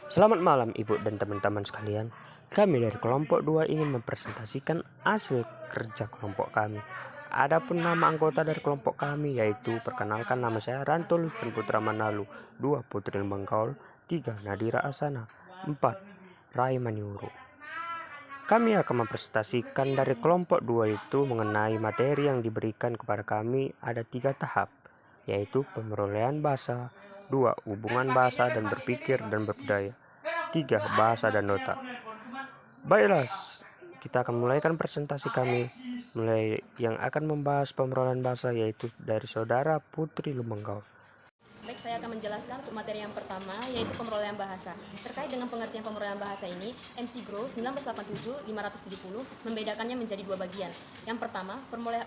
Selamat malam Ibu dan teman-teman sekalian. Kami dari kelompok 2 ingin mempresentasikan hasil kerja kelompok kami. Adapun nama anggota dari kelompok kami yaitu perkenalkan, nama saya Ranto Luspen Putra Manalu, 2 Putri Lembangkaul, 3 Nadira Asana, 4 Rai Maniuru. Kami akan mempresentasikan dari kelompok 2 itu mengenai materi yang diberikan kepada kami ada 3 tahap, yaitu pemerolehan bahasa, 2 hubungan bahasa dan berpikir dan berbudaya, 3 bahasa dan nota. Baiklah, kita akan mulaikan presentasi kami. Mulai yang akan membahas pemerolehan bahasa yaitu dari saudara Putri Lembangkaul. Baik, saya akan menjelaskan submateri yang pertama, yaitu pemerolehan bahasa. Terkait dengan pengertian pemerolehan bahasa ini, MC Grow 1987-570 membedakannya menjadi 2 bagian. Yang pertama,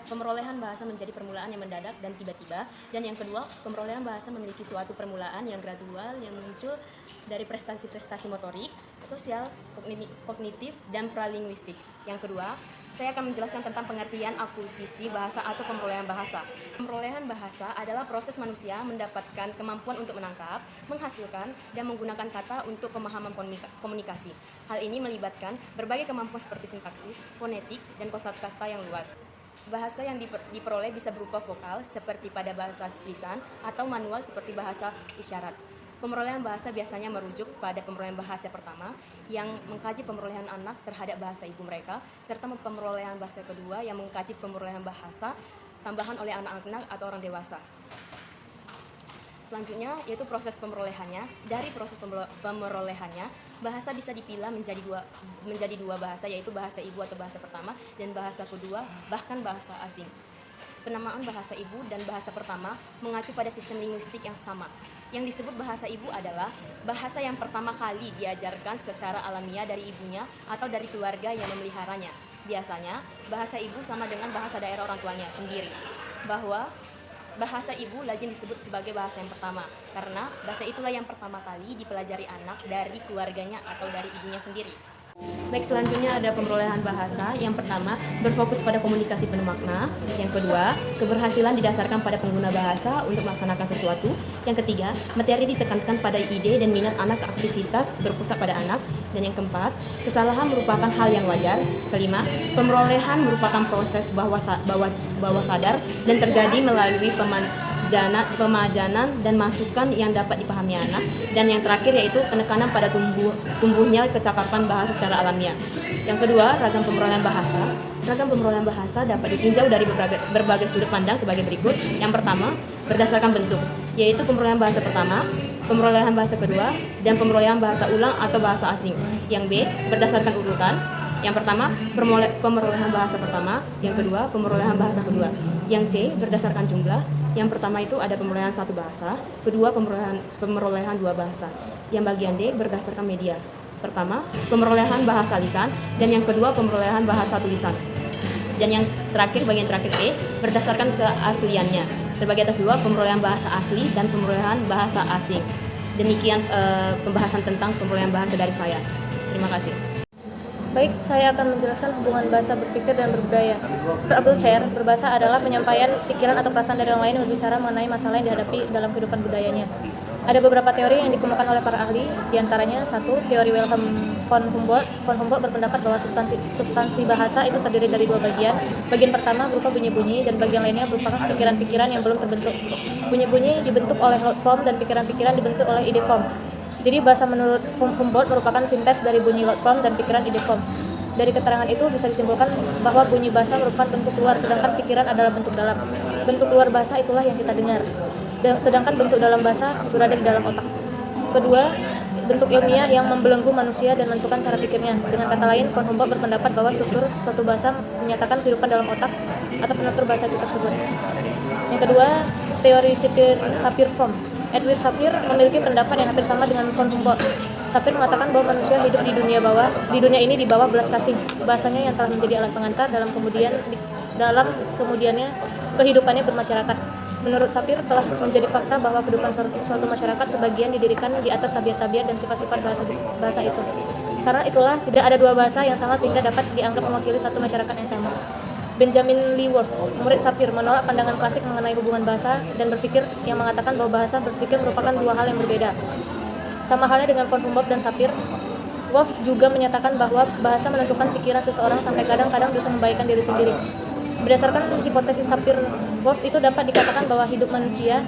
pemerolehan bahasa menjadi permulaan yang mendadak dan tiba-tiba. Dan yang kedua, pemerolehan bahasa memiliki suatu permulaan yang gradual yang muncul dari prestasi-prestasi motorik, sosial, kognitif, dan pralinguistik. Yang kedua, saya akan menjelaskan tentang pengertian akuisisi bahasa atau pemerolehan bahasa. Pemerolehan bahasa adalah proses manusia mendapatkan kemampuan untuk menangkap, menghasilkan, dan menggunakan kata untuk pemahaman komunikasi. Hal ini melibatkan berbagai kemampuan seperti sintaksis, fonetik, dan kosakata yang luas. Bahasa yang diperoleh bisa berupa vokal seperti pada bahasa lisan atau manual seperti bahasa isyarat. Pemerolehan bahasa biasanya merujuk pada pemerolehan bahasa pertama yang mengkaji pemerolehan anak terhadap bahasa ibu mereka, serta pemerolehan bahasa kedua yang mengkaji pemerolehan bahasa tambahan oleh anak-anak atau orang dewasa. Selanjutnya yaitu proses pemerolehannya. Dari proses pemerolehannya, bahasa bisa dipilah menjadi dua bahasa, yaitu bahasa ibu atau bahasa pertama dan bahasa kedua, bahkan bahasa asing. Penamaan bahasa ibu dan bahasa pertama mengacu pada sistem linguistik yang sama. Yang disebut bahasa ibu adalah bahasa yang pertama kali diajarkan secara alamiah dari ibunya atau dari keluarga yang memeliharanya. Biasanya, bahasa ibu sama dengan bahasa daerah orang tuanya sendiri. Bahwa bahasa ibu lazim disebut sebagai bahasa yang pertama, karena bahasa itulah yang pertama kali dipelajari anak dari keluarganya atau dari ibunya sendiri. Baik, selanjutnya ada pemerolehan bahasa. Yang pertama, berfokus pada komunikasi penuh makna. Yang kedua, keberhasilan didasarkan pada pengguna bahasa untuk melaksanakan sesuatu. Yang ketiga, materi ditekankan pada ide dan minat anak ke aktivitas berpusat pada anak. Dan yang keempat, kesalahan merupakan hal yang wajar. Kelima, pemerolehan merupakan proses bawah sadar dan terjadi melalui pemajanan dan masukan yang dapat dipahami anak. Dan yang terakhir yaitu penekanan pada tumbuhnya kecakapan bahasa secara alamiah. Yang kedua, ragam pemerolehan bahasa. Ragam pemerolehan bahasa dapat ditinjau dari berbagai sudut pandang sebagai berikut. Yang pertama, berdasarkan bentuk, yaitu pemerolehan bahasa pertama, pemerolehan bahasa kedua, dan pemerolehan bahasa ulang atau bahasa asing. Yang B, berdasarkan urutan. Yang pertama, pemerolehan bahasa pertama. Yang kedua, pemerolehan bahasa kedua. Yang C, berdasarkan jumlah. Yang pertama itu ada pemerolehan 1 bahasa, kedua pemerolehan 2 bahasa. Yang bagian D berdasarkan media. Pertama, pemerolehan bahasa lisan, dan yang kedua pemerolehan bahasa tulisan. Dan yang terakhir, bagian terakhir E, berdasarkan keasliannya. Terbagi atas 2, pemerolehan bahasa asli dan pemerolehan bahasa asing. Demikian pembahasan tentang pemerolehan bahasa dari saya. Terima kasih. Baik, saya akan menjelaskan hubungan bahasa, berpikir, dan berbudaya. Abdul Chair, berbahasa adalah penyampaian pikiran atau perasaan dari orang lain yang berbicara mengenai masalah yang dihadapi dalam kehidupan budayanya. Ada beberapa teori yang dikemukakan oleh para ahli, diantaranya 1. Teori Wilhelm von Humboldt. Von Humboldt berpendapat bahwa substansi bahasa itu terdiri dari 2 bagian. Bagian pertama berupa bunyi-bunyi dan bagian lainnya merupakan pikiran-pikiran yang belum terbentuk. Bunyi-bunyi dibentuk oleh thought form dan pikiran-pikiran dibentuk oleh ide form. Jadi bahasa menurut Humboldt merupakan sintes dari bunyi thought form dan pikiran ide form. Dari keterangan itu bisa disimpulkan bahwa bunyi bahasa merupakan bentuk luar, sedangkan pikiran adalah bentuk dalam. Bentuk luar bahasa itulah yang kita dengar, sedangkan bentuk dalam bahasa berada di dalam otak. Kedua, bentuk ilmiah yang membelenggu manusia dan menentukan cara pikirnya. Dengan kata lain, von Humboldt berpendapat bahwa struktur suatu bahasa menyatakan kehidupan dalam otak atau penutur bahasa itu tersebut. Yang kedua, teori Sapir-Whorf. Edward Sapir memiliki pendapat yang hampir sama dengan von Humboldt. Sapir mengatakan bahwa manusia hidup di dunia ini di bawah belas kasih. Bahasanya yang telah menjadi alat pengantar dalam kemudiannya kehidupannya bermasyarakat. Menurut Sapir telah menjadi fakta bahwa kehidupan suatu masyarakat sebagian didirikan di atas tabiat-tabiat dan sifat-sifat bahasa itu. Karena itulah tidak ada 2 bahasa yang sama sehingga dapat dianggap mewakili satu masyarakat yang sama. Benjamin Lee Ward, murid Sapir, menolak pandangan klasik mengenai hubungan bahasa dan berpikir yang mengatakan bahwa bahasa berpikir merupakan 2 hal yang berbeda. Sama halnya dengan von Humboldt dan Sapir, Wolff juga menyatakan bahwa bahasa menentukan pikiran seseorang sampai kadang-kadang bisa membahayakan diri sendiri. Berdasarkan hipotesis Sapir-Whorf itu dapat dikatakan bahwa hidup manusia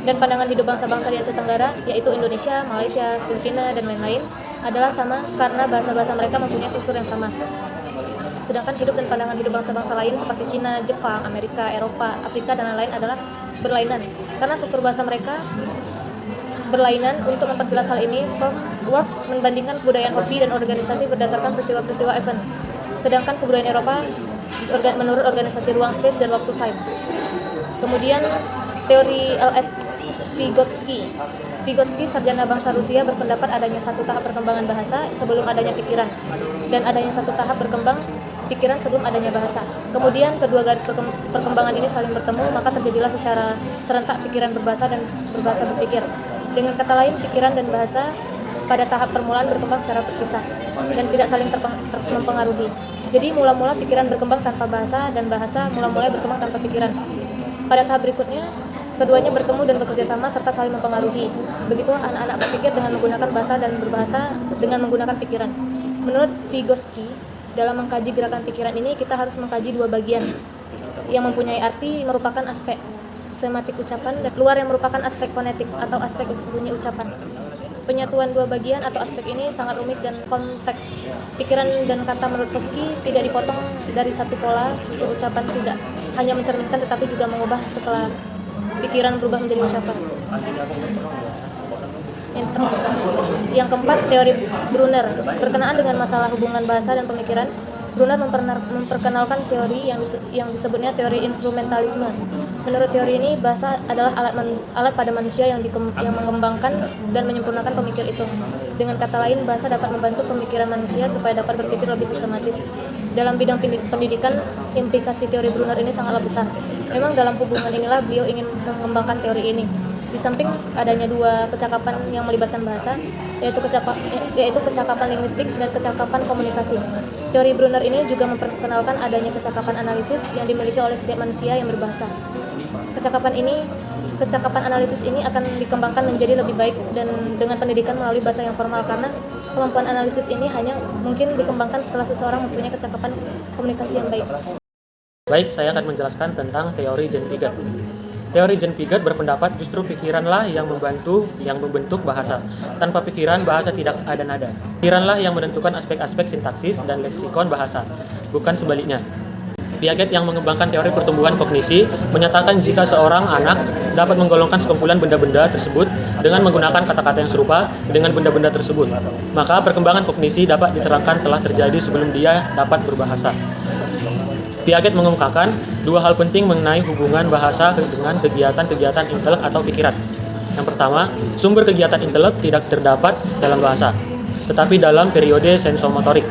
dan pandangan hidup bangsa-bangsa di Asia Tenggara, yaitu Indonesia, Malaysia, Filipina, dan lain-lain, adalah sama karena bahasa-bahasa mereka mempunyai struktur yang sama. Sedangkan hidup dan pandangan hidup bangsa-bangsa lain seperti Cina, Jepang, Amerika, Eropa, Afrika, dan lain-lain adalah berlainan. Karena struktur bahasa mereka berlainan. Untuk memperjelas hal ini, Whorf membandingkan kebudayaan Hopi dan organisasi berdasarkan peristiwa-peristiwa event. Sedangkan kebudayaan Eropa menurut organisasi ruang, space, dan waktu, time. Kemudian teori L.S. Vygotsky, sarjana bangsa Rusia, berpendapat adanya satu tahap perkembangan bahasa sebelum adanya pikiran, dan adanya satu tahap berkembang pikiran sebelum adanya bahasa. Kemudian kedua garis perkembangan ini saling bertemu, maka terjadilah secara serentak pikiran berbahasa dan berbahasa berpikir. Dengan kata lain, pikiran dan bahasa pada tahap permulaan berkembang secara berpisah dan tidak saling mempengaruhi. Jadi mula-mula pikiran berkembang tanpa bahasa dan bahasa mula-mula berkembang tanpa pikiran. Pada tahap berikutnya, keduanya bertemu dan bekerja sama serta saling mempengaruhi. Begitulah anak-anak berpikir dengan menggunakan bahasa dan berbahasa dengan menggunakan pikiran. Menurut Vygotsky, dalam mengkaji gerakan pikiran ini kita harus mengkaji dua bagian yang mempunyai arti merupakan aspek sematik ucapan dan luar yang merupakan aspek fonetik atau aspek bunyi ucapan. Penyatuan dua bagian atau aspek ini sangat rumit dan konteks. Pikiran dan kata menurut Vygotsky tidak dipotong dari satu pola, struktur ucapan tidak hanya mencerminkan tetapi juga mengubah setelah pikiran berubah menjadi ucapan. Yang keempat, teori Brunner. Berkenaan dengan masalah hubungan bahasa dan pemikiran, Brunner memperkenalkan teori yang disebutnya teori instrumentalisme. Menurut teori ini, bahasa adalah alat pada manusia yang mengembangkan dan menyempurnakan pemikir itu. Dengan kata lain, bahasa dapat membantu pemikiran manusia supaya dapat berpikir lebih sistematis. Dalam bidang pendidikan, implikasi teori Brunner ini sangatlah besar. Memang dalam hubungan inilah beliau ingin mengembangkan teori ini. Di samping adanya dua kecakapan yang melibatkan bahasa, yaitu kecakapan linguistik dan kecakapan komunikasi. Teori Brunner ini juga memperkenalkan adanya kecakapan analisis yang dimiliki oleh setiap manusia yang berbahasa. Kecakapan analisis ini akan dikembangkan menjadi lebih baik dan dengan pendidikan melalui bahasa yang formal, karena kemampuan analisis ini hanya mungkin dikembangkan setelah seseorang mempunyai kecakapan komunikasi yang baik. Baik, saya akan menjelaskan tentang teori Jean Piaget. Teori Jean Piaget berpendapat justru pikiranlah yang membentuk bahasa. Tanpa pikiran, bahasa tidak ada nada. Pikiranlah yang menentukan aspek-aspek sintaksis dan leksikon bahasa, bukan sebaliknya. Piaget yang mengembangkan teori pertumbuhan kognisi menyatakan jika seorang anak dapat menggolongkan sekumpulan benda-benda tersebut dengan menggunakan kata-kata yang serupa dengan benda-benda tersebut, maka perkembangan kognisi dapat diterangkan telah terjadi sebelum dia dapat berbahasa. Piaget mengemukakan dua hal penting mengenai hubungan bahasa dengan kegiatan-kegiatan intelek atau pikiran. Yang pertama, sumber kegiatan intelek tidak terdapat dalam bahasa, tetapi dalam periode sensomotorik.